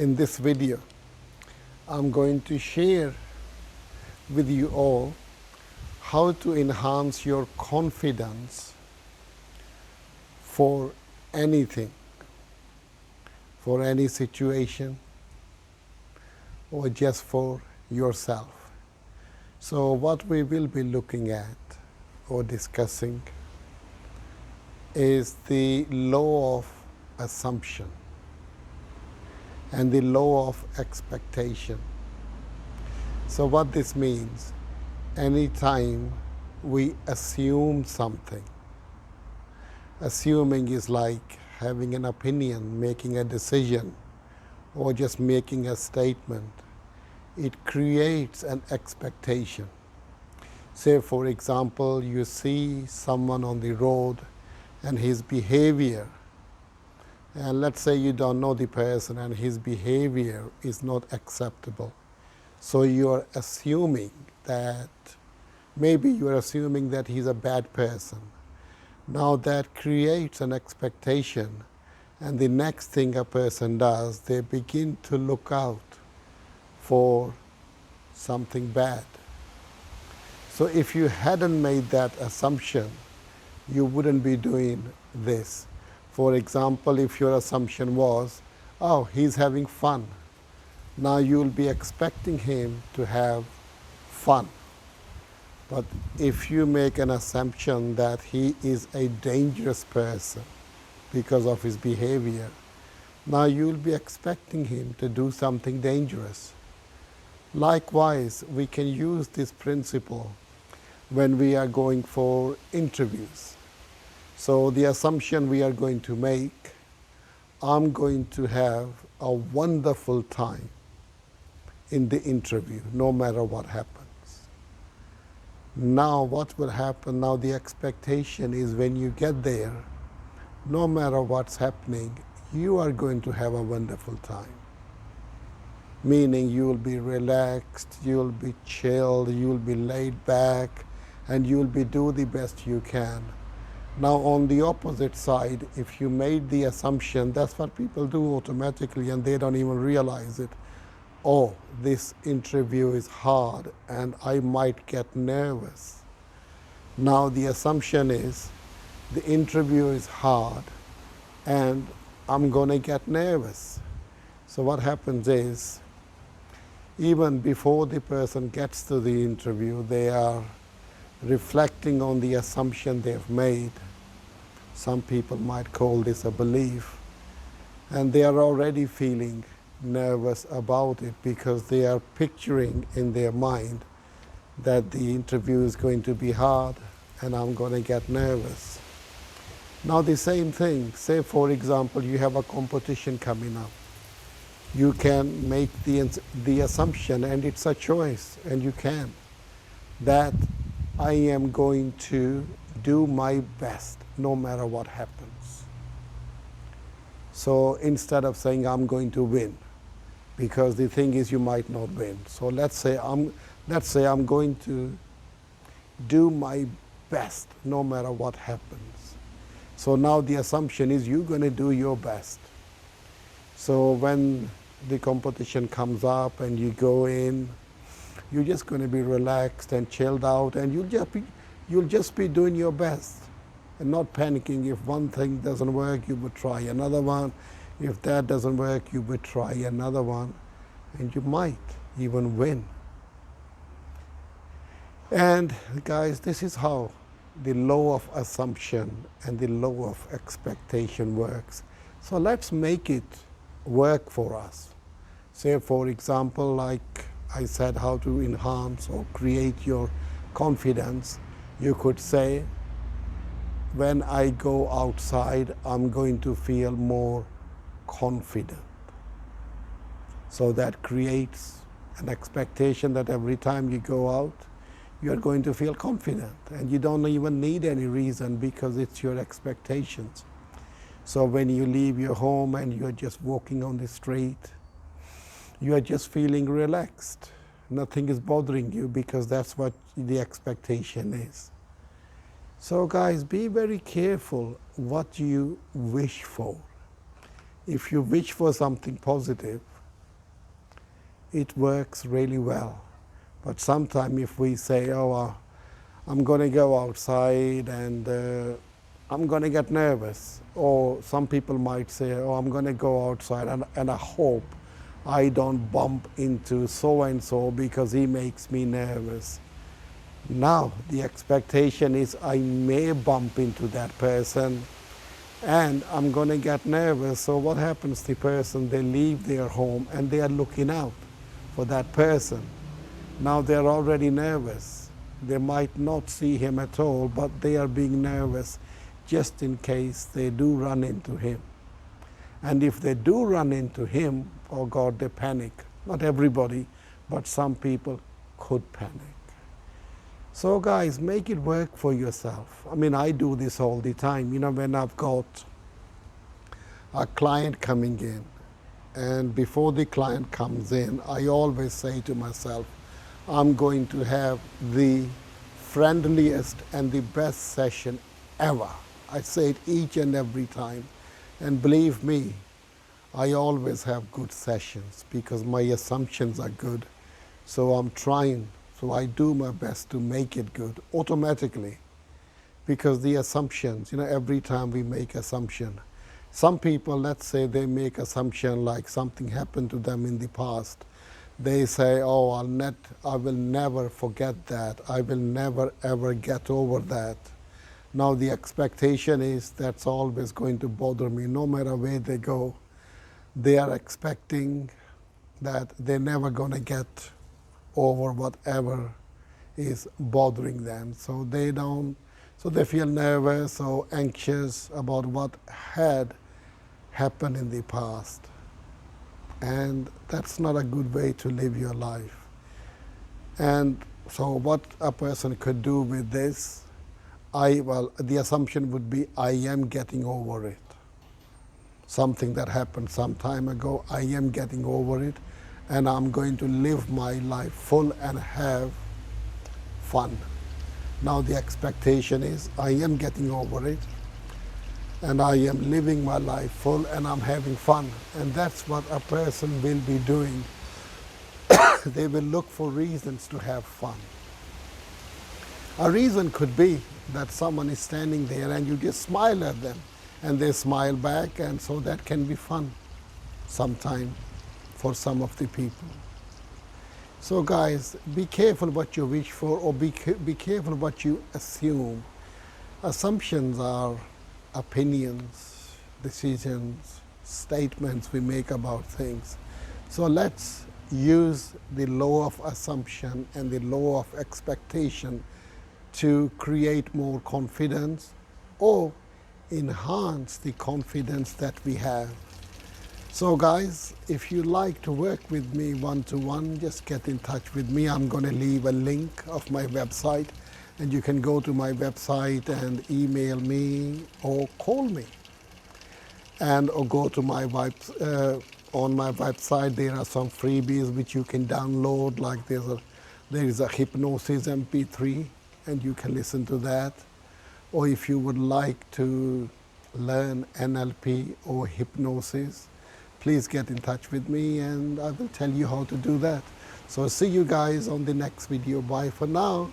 In this video, I'm going to share with you all how to enhance your confidence for anything, for any situation, or just for yourself. So what we will be looking at or discussing is the law of assumption and the law of expectation. So what this means, anytime we assume something, assuming is like having an opinion, making a decision, or just making a statement, it creates an expectation. Say, for example, you see someone on the road and his behavior, and let's say you don't know the person and his behavior is not acceptable. So you are assuming that, maybe you are assuming that he's a bad person. Now that creates an expectation, and the next thing a person does, they begin to look out for something bad. So if you hadn't made that assumption, you wouldn't be doing this. For example, if your assumption was, oh, he's having fun, now you'll be expecting him to have fun. But if you make an assumption that he is a dangerous person because of his behavior, now you'll be expecting him to do something dangerous. Likewise, we can use this principle when we are going for interviews. So the assumption we are going to make, I'm going to have a wonderful time in the interview, no matter what happens. Now what will happen, now the expectation is when you get there, no matter what's happening, you are going to have a wonderful time. Meaning you will be relaxed, you will be chilled, you will be laid back, and you will be do the best you can. Now on the opposite side, if you made the assumption, that's what people do automatically and they don't even realize it. Oh, this interview is hard and I might get nervous. Now the assumption is the interview is hard and I'm going to get nervous. So what happens is, even before the person gets to the interview, they are reflecting on the assumption they've made. Some people might call this a belief, and they are already feeling nervous about it because they are picturing in their mind that the interview is going to be hard and I'm going to get nervous. Now the same thing, say for example you have a competition coming up. You can make the assumption, and it's a choice, and you can, that I am going to do my best no matter what happens. So instead of saying I'm going to win, because the thing is you might not win. So let's say I'm going to do my best no matter what happens. So now the assumption is you're going to do your best. So when the competition comes up and you go in, you're just going to be relaxed and chilled out, and you'll just be doing your best and not panicking. If one thing doesn't work, you would try another one. If that doesn't work, you would try another one, and you might even win. And guys, this is how the law of assumption and the law of expectation works. So let's make it work for us. Say for example, like I said, how to enhance or create your confidence. You could say, when I go outside, I'm going to feel more confident. So that creates an expectation that every time you go out, you're going to feel confident, and you don't even need any reason because it's your expectations. So when you leave your home and you're just walking on the street, you are just feeling relaxed. Nothing is bothering you because that's what the expectation is. So guys, be very careful what you wish for. If you wish for something positive, it works really well. But sometimes if we say, oh, I'm going to go outside and I'm going to get nervous, or some people might say, oh, I'm going to go outside and I hope I don't bump into so-and-so because he makes me nervous. Now the expectation is I may bump into that person and I'm going to get nervous. So what happens? The person, they leave their home and they are looking out for that person. Now they're already nervous. They might not see him at all, but they are being nervous just in case they do run into him. And if they do run into him, oh God, they panic. Not everybody, but some people could panic. So guys, make it work for yourself. I mean, I do this all the time. When I've got a client coming in, and before the client comes in, I always say to myself, I'm going to have the friendliest and the best session ever. I say it each and every time. And believe me, I always have good sessions because my assumptions are good. So I'm trying. So I do my best to make it good automatically, because the assumptions, every time we make assumption. Some people, let's say they make assumption like something happened to them in the past. They say, oh, I will never forget that. I will never ever get over that. Now the expectation is that's always going to bother me no matter where they go. They are expecting that they're never going to get over whatever is bothering them. So they feel nervous or anxious about what had happened in the past. And that's not a good way to live your life. And so what a person could do with this, the assumption would be, I am getting over it. Something that happened some time ago, I am getting over it, and I'm going to live my life full and have fun. Now the expectation is, I am getting over it, and I am living my life full and I'm having fun. And that's what a person will be doing. They will look for reasons to have fun. A reason could be that someone is standing there and you just smile at them and they smile back, and so that can be fun sometime for some of the people. So guys, be careful what you wish for, or be careful what you assume. Assumptions are opinions, decisions, statements we make about things. So let's use the law of assumption and the law of expectation to create more confidence or enhance the confidence that we have. So guys, if you like to work with me one-to-one, just get in touch with me. I'm going to leave a link of my website, and you can go to my website and email me or call me. Or go to my on my website, there are some freebies which you can download, like there is a hypnosis MP3, and you can listen to that. Or if you would like to learn NLP or hypnosis, please get in touch with me and I will tell you how to do that. So see you guys on the next video. Bye for now.